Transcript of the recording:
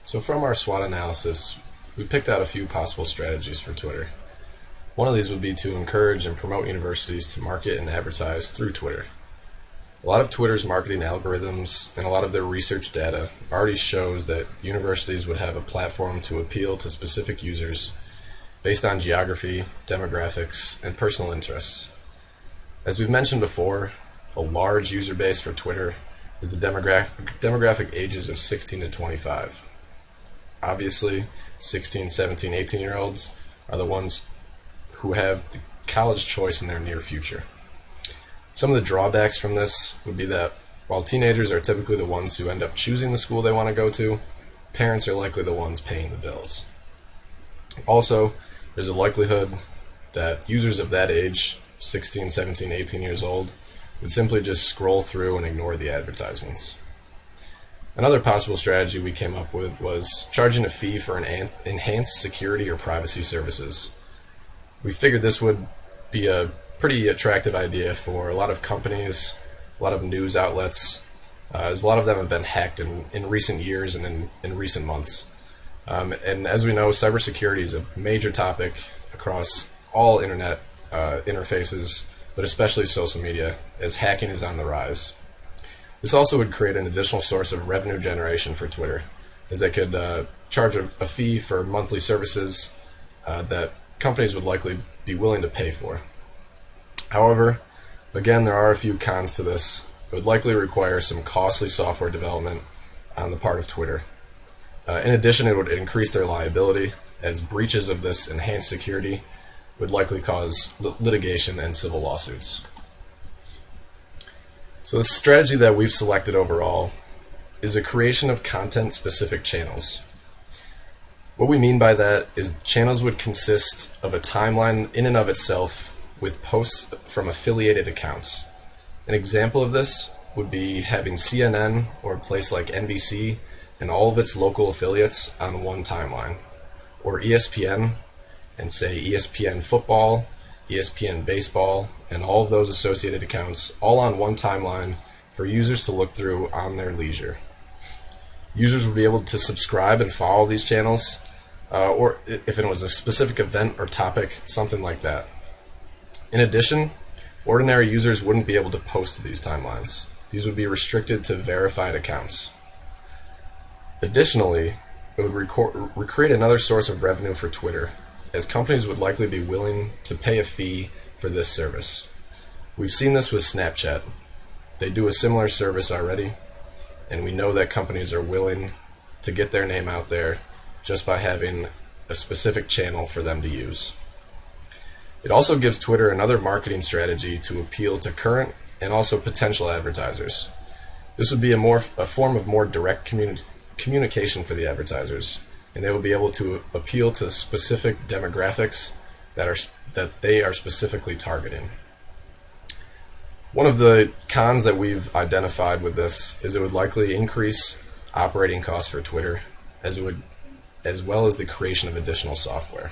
So from our SWOT analysis, we picked out a few possible strategies for Twitter. One of these would be to encourage and promote universities to market and advertise through Twitter. A lot of Twitter's marketing algorithms and a lot of their research data already shows that universities would have a platform to appeal to specific users based on geography, demographics, and personal interests. As we've mentioned before, a large user base for Twitter is the demographic ages of 16 to 25. Obviously, 16, 17, 18-year-olds are the ones who have the college choice in their near future. Some of the drawbacks from this would be that while teenagers are typically the ones who end up choosing the school they want to go to, parents are likely the ones paying the bills. Also, there's a likelihood that users of that age, 16, 17, 18 years old, would simply just scroll through and ignore the advertisements. Another possible strategy we came up with was charging a fee for enhanced security or privacy services. We figured this would be a pretty attractive idea for a lot of companies, a lot of news outlets, as a lot of them have been hacked in recent years and in recent months. And as we know, cybersecurity is a major topic across all internet interfaces, but especially social media, as hacking is on the rise. This also would create an additional source of revenue generation for Twitter, as they could charge a fee for monthly services that companies would likely be willing to pay for. However, again, there are a few cons to this. It would likely require some costly software development on the part of Twitter. In addition, it would increase their liability, as breaches of this enhanced security would likely cause litigation and civil lawsuits. So the strategy that we've selected overall is a creation of content-specific channels. What we mean by that is channels would consist of a timeline in and of itself with posts from affiliated accounts. An example of this would be having CNN or a place like NBC and all of its local affiliates on one timeline, or ESPN and say ESPN football, ESPN baseball, and all of those associated accounts all on one timeline for users to look through on their leisure. Users would be able to subscribe and follow these channels, or if it was a specific event or topic, something like that. In addition, ordinary users wouldn't be able to post to these timelines. These would be restricted to verified accounts. Additionally, it would create another source of revenue for Twitter, as companies would likely be willing to pay a fee for this service. We've seen this with Snapchat. They do a similar service already, and we know that companies are willing to get their name out there just by having a specific channel for them to use. It also gives Twitter another marketing strategy to appeal to current and also potential advertisers. This would be a form of more direct communication for the advertisers, and they will be able to appeal to specific demographics that they are specifically targeting. One of the cons that we've identified with this is it would likely increase operating costs for Twitter, as well as the creation of additional software.